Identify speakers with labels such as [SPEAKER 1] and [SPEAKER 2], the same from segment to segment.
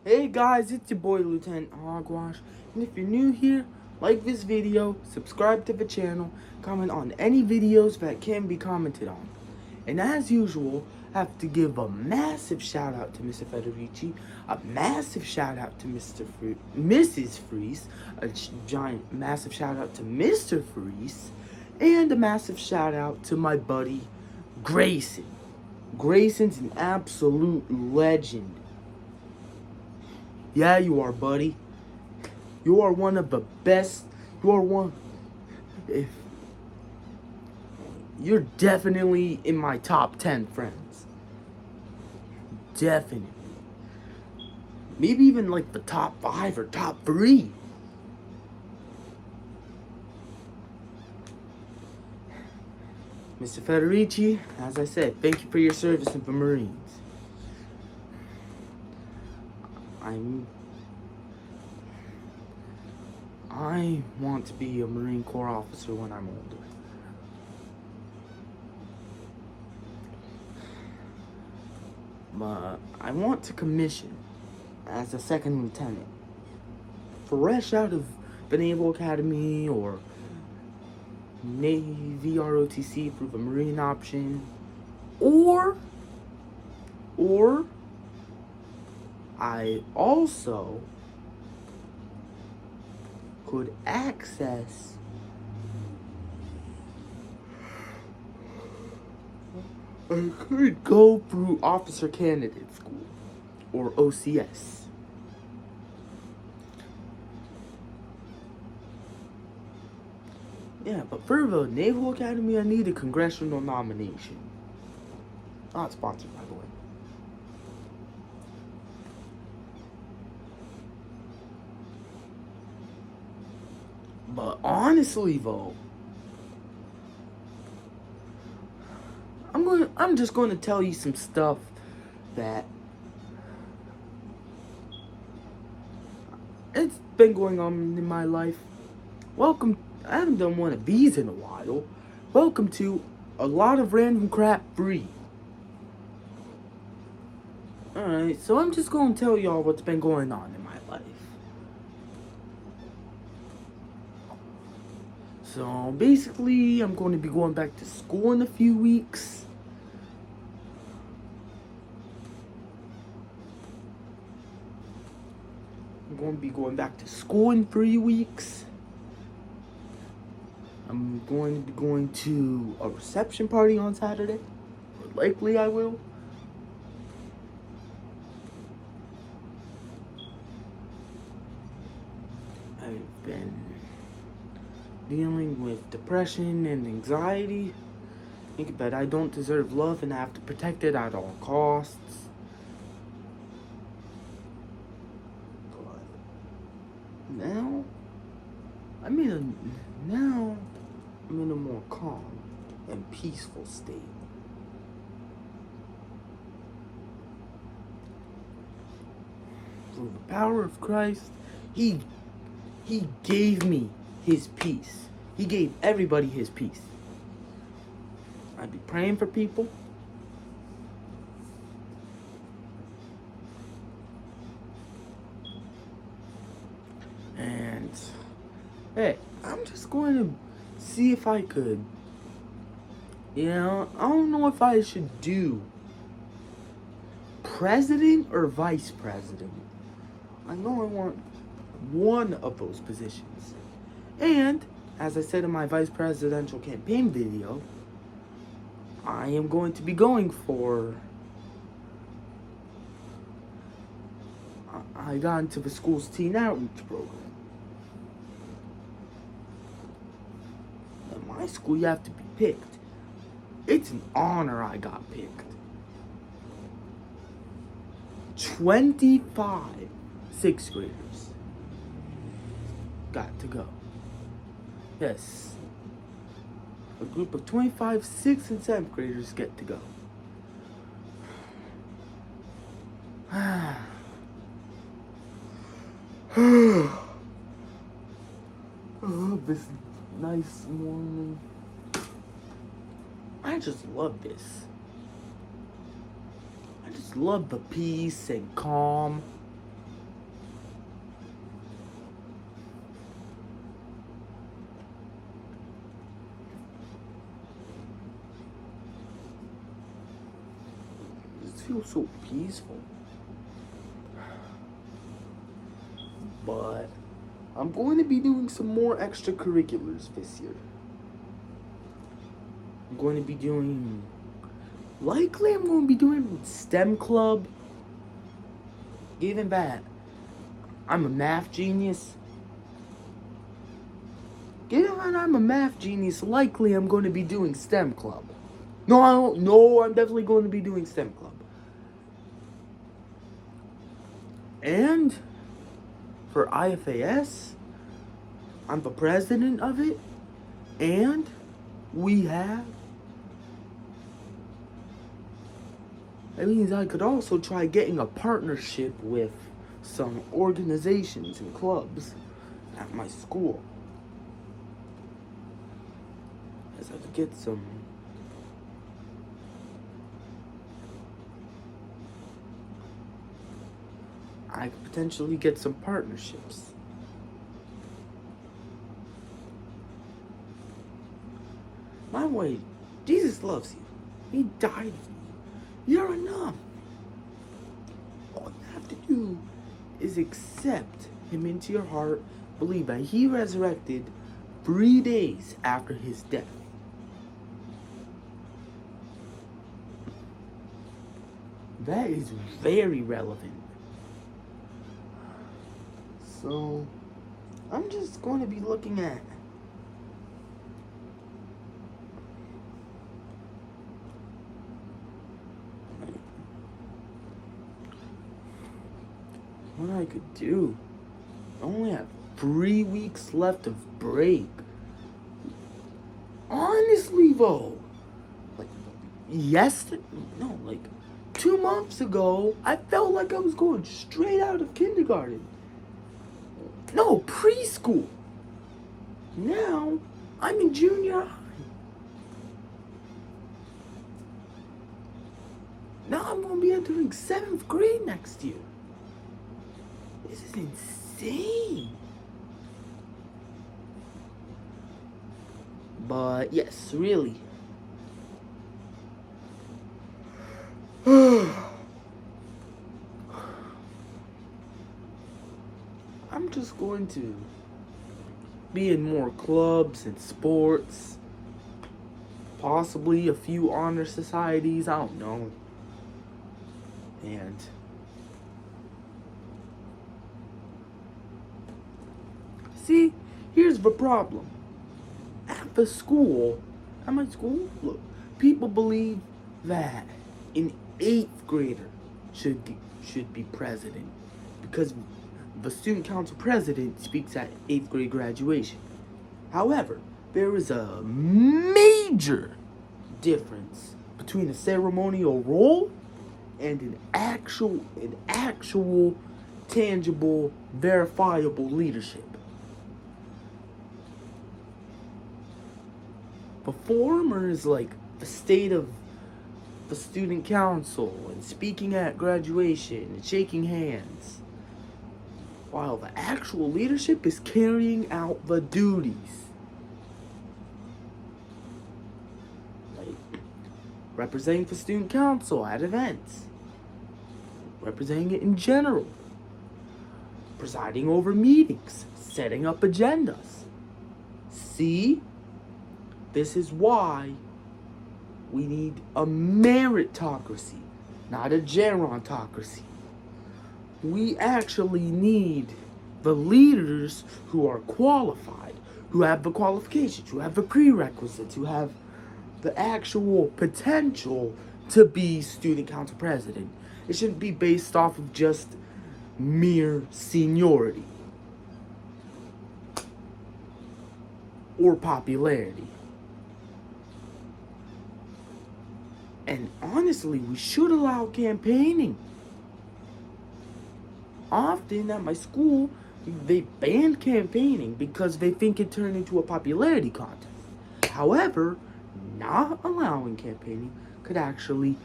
[SPEAKER 1] Hey guys, it's your boy Lieutenant Hogwash, and if you're new here, like this video, subscribe to the channel, comment on any videos that can be commented on. And as usual, I have to give a massive shout out to Mr. Federici, a massive shout out to Mrs. Freeze, a giant massive shout out to Mr. Freeze, and a massive shout out to my buddy Grayson. Grayson's an absolute legend. Yeah, you are, buddy. You are one of the best. You are one. If you're definitely in my top 10 friends. Definitely. Maybe even like the top 5 or top 3. Mr. Federici, as I said, thank you for your service in the Marines. I want to be a Marine Corps officer when I'm older. But I want to commission as a second lieutenant. Fresh out of the Naval Academy or Navy ROTC through the Marine option. Or I also could access I could go through Officer Candidate School or OCS. Yeah, but for the Naval Academy, I need a congressional nomination. Not sponsored, by the way. But honestly, though, I'm just going to tell you some stuff that it's been going on in my life. Welcome. I haven't done one of these in a while. Welcome to a lot of random crap free. Alright, so I'm just going to tell y'all what's been going on in my life. So basically, I'm going to be going back to school in a few weeks. I'm going to be going back to school in 3 weeks. I'm going to be going to a reception party on Saturday. Or likely I will. I've been dealing with depression and anxiety. I think that I don't deserve love and I have to protect it at all costs. But now I'm in a more calm and peaceful state. Through the power of Christ, He gave me His peace. He gave everybody His peace. I'd be praying for people. And hey, I'm just going to see if I could. I don't know if I should do president or vice president. I know I want one of those positions. And, as I said in my vice presidential campaign video, I am going to be going for... I got into the school's teen outreach program. At my school, you have to be picked. It's an honor I got picked. 25 sixth graders got to go. Yes. A group of 25 6th and 7th graders get to go. Oh, this nice morning. I just love this. I just love the peace and calm. feels so peaceful. But I'm going to be doing some more extracurriculars this year. I'm going to be doing, likely I'm going to be doing STEM club. Given that I'm a math genius, likely I'm going to be doing STEM club. No, I'm definitely going to be doing STEM club. And for IFAS, I'm the president of it, and that means I could also try getting a partnership with some organizations and clubs at my school. As I could get some I could potentially get some partnerships. My way, Jesus loves you. He died for you. You're enough. All you have to do is accept him into your heart, believe that he resurrected 3 days after his death. That is very relevant. So, I'm just going to be looking at what I could do. I only have 3 weeks left of break. Honestly, though, like 2 months ago, I felt like I was going straight out of kindergarten. No, preschool. Now, I'm in junior high. Now I'm going to be entering 7th grade next year. This is insane. But yes, really. I'm just going to be in more clubs and sports. Possibly a few honor societies, I don't know. And see, here's the problem. At my school, look, people believe that an 8th grader should be president because the student council president speaks at 8th grade graduation. However, there is a major difference between a ceremonial role and an actual, tangible, verifiable leadership. The former is like the state of the student council and speaking at graduation and shaking hands, while the actual leadership is carrying out the duties. Like representing the student council at events, representing it in general, presiding over meetings, setting up agendas. See? This is why we need a meritocracy, not a gerontocracy. We actually need the leaders who are qualified, who have the qualifications, who have the prerequisites, who have the actual potential to be student council president. It shouldn't be based off of just mere seniority or popularity. And honestly, we should allow campaigning. Often at my school, they ban campaigning because they think it turned into a popularity contest. However, not allowing campaigning could actually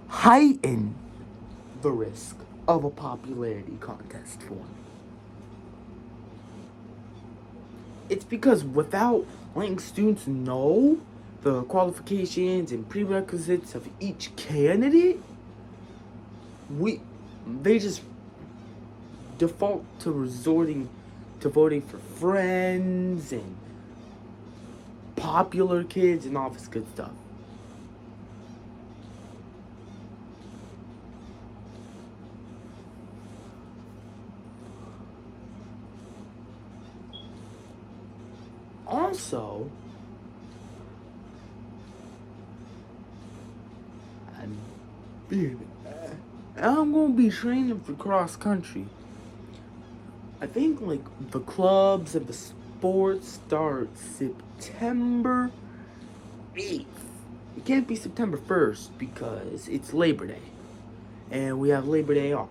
[SPEAKER 1] heighten the risk of a popularity contest form. It's because without letting students know the qualifications and prerequisites of each candidate, they just default to resorting to voting for friends and popular kids and all this good stuff. Also, I'm gonna be training for cross country. I think like the clubs and the sports start September 8th. It can't be September 1st because it's Labor Day. And we have Labor Day off.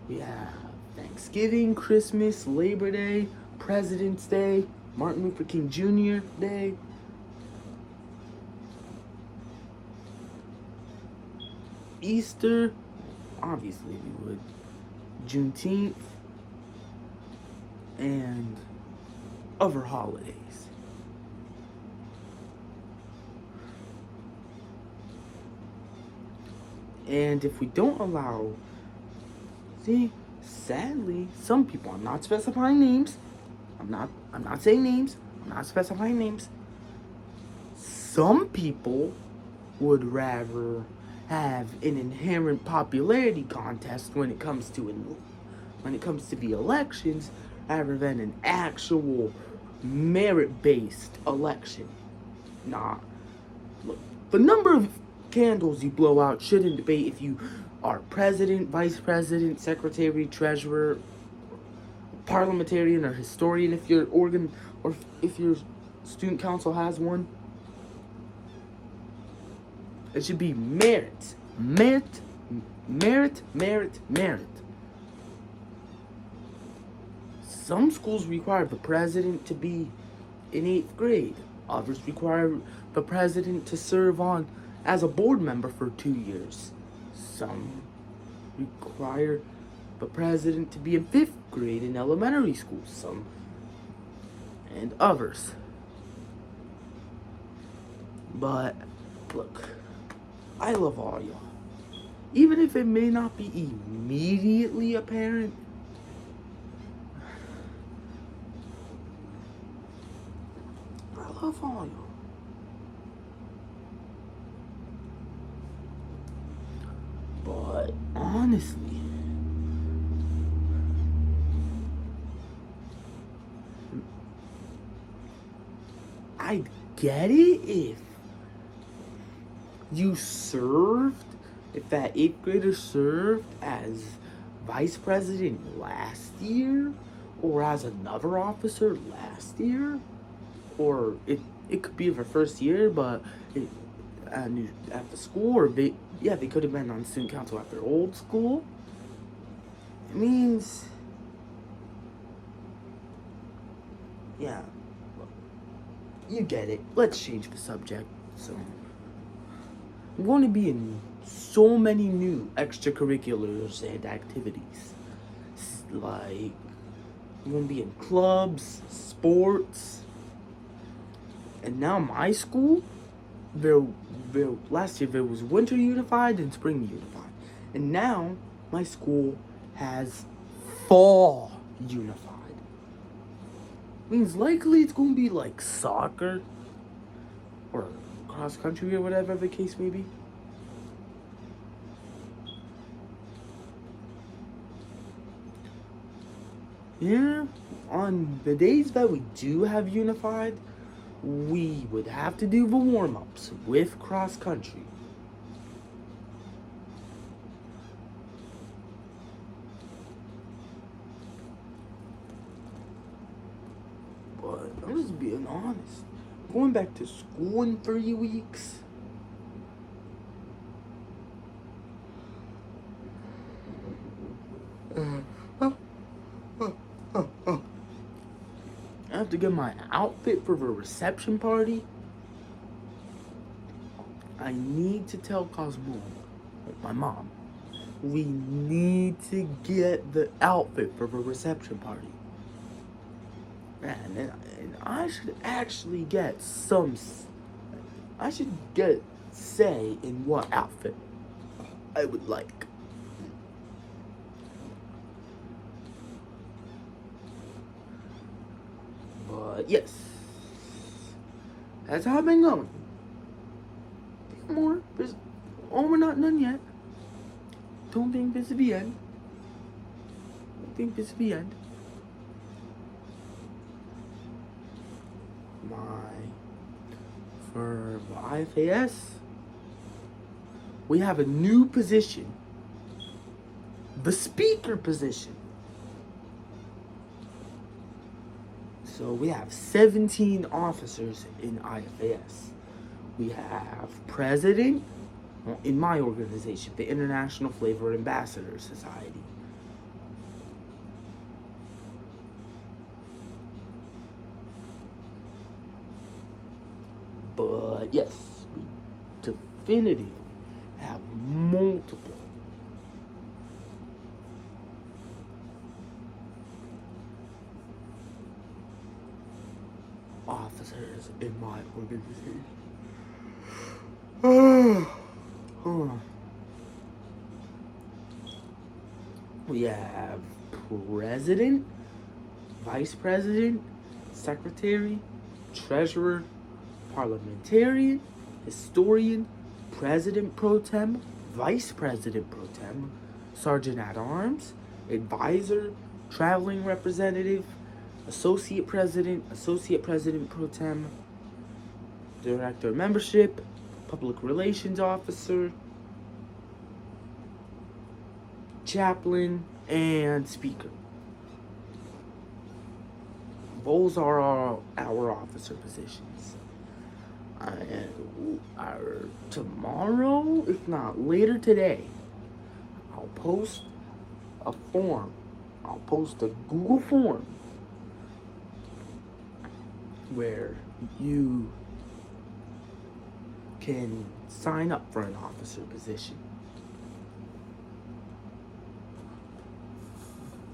[SPEAKER 1] We have Thanksgiving, Christmas, Labor Day, President's Day, Martin Luther King Jr. Day. Easter, obviously we would. Juneteenth, and other holidays. And if we don't allow, sadly, some people, I'm not specifying names, I'm not saying names, I'm not specifying names. Some people would rather have an inherent popularity contest when it comes to the elections rather than an actual merit-based election. Look, the number of candles you blow out shouldn't debate if you are president, vice president, secretary, treasurer, parliamentarian, or historian if your if your student council has one. It should be merit. Merit, merit, merit, merit. Some schools require the president to be in 8th grade. Others require the president to serve on as a board member for 2 years. Some require the president to be in 5th grade in elementary school. Some and others. But look, I love all y'all. Even if it may not be immediately apparent, I love all y'all. But honestly, I'd get it if you served, if that 8th grader served as vice president last year, or as another officer last year, or it could be their first year, but at the school, or they could have been on student council at their old school. It means, you get it. Let's change the subject. So, I'm going to be in so many new extracurriculars and activities. Like, I'm going to be in clubs, sports, and now my school, last year there was winter unified and spring unified. And now my school has fall unified. Means likely it's going to be like soccer or cross country or whatever the case may be. Yeah, on the days that we do have unified, we would have to do the warm-ups with cross country. But I'm just being honest. Going back to school in 3 weeks. I have to get my outfit for the reception party. I need to tell Cosmo, my mom, we need to get the outfit for the reception party. And I should actually get I should get say in what outfit I would like. But yes, that's how I've been going. More. We're not done yet. Don't think this is the end. Don't think this is the end. For IFAS, we have a new position. The speaker position. So we have 17 officers in IFAS. We have president, in my organization, the International Flavor Ambassador Society. But yes, we definitively have multiple officers in my organization. We have president, vice president, secretary, treasurer, parliamentarian, historian, president pro tem, vice president pro tem, sergeant at arms, advisor, traveling representative, associate president pro tem, director of membership, public relations officer, chaplain, and speaker. Those are our officer positions. Tomorrow, if not later today, I'll post a form. I'll post a Google form where you can sign up for an officer position.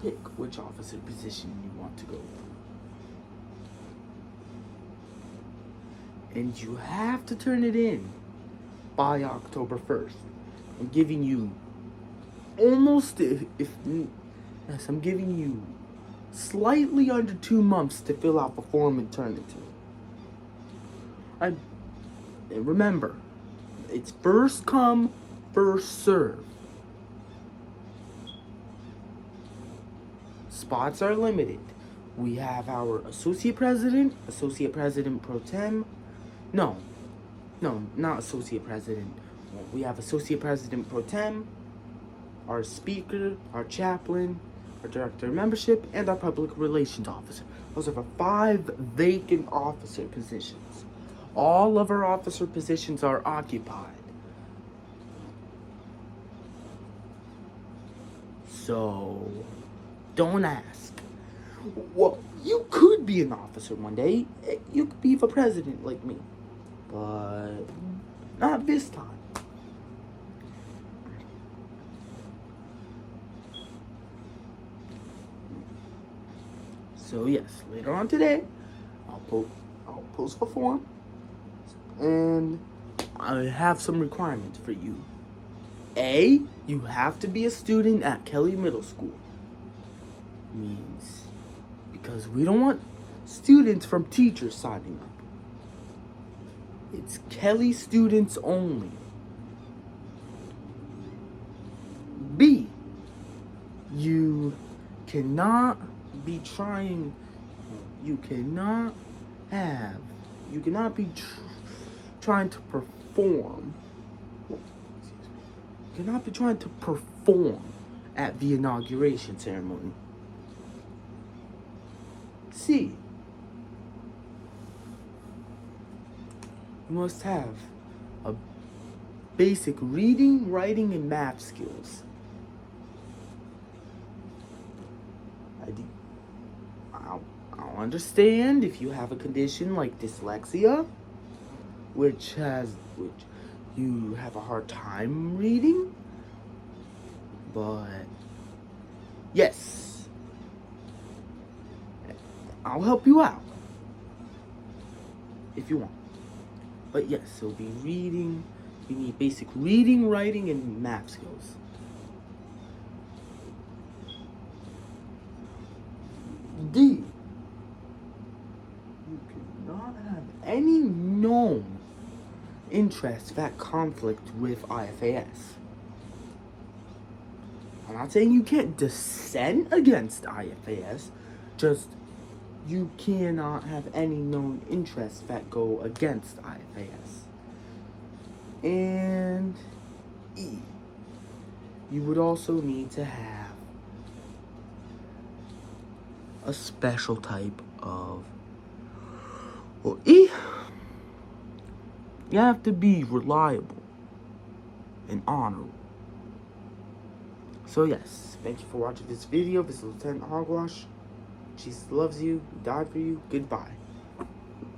[SPEAKER 1] Pick which officer position you want to go for. And you have to turn it in by October 1st. I'm giving you I'm giving you slightly under 2 months to fill out the form and turn it in. And remember, it's first come, first serve. Spots are limited. We have our associate president pro tem. No, not associate president. We have associate president pro tem, our speaker, our chaplain, our director of membership, and our public relations officer. Those are the 5 vacant officer positions. All of our officer positions are occupied. So, don't ask. Well, you could be an officer one day. You could be the president like me. But not this time. So yes, later on today, I'll post the form, and I have some requirements for you. A, you have to be a student at Kelly Middle School. Means because we don't want students from teachers signing up. It's Kelly students only. B, you cannot be trying to perform at the inauguration ceremony. C, you must have a basic reading, writing, and math skills. I'll understand if you have a condition like dyslexia, which you have a hard time reading, but yes. I'll help you out if you want. But yes, it'll be reading. You need basic reading, writing, and math skills. D. You cannot have any known interests that conflict with IFAS. I'm not saying you can't dissent against IFAS, just you cannot have any known interests that go against IFAS. And E. You would also need to have a special type of, well, E. You have to be reliable and honorable. So yes, thank you for watching this video. This is Lieutenant Hogwash. Jesus loves you. He died for you. Goodbye.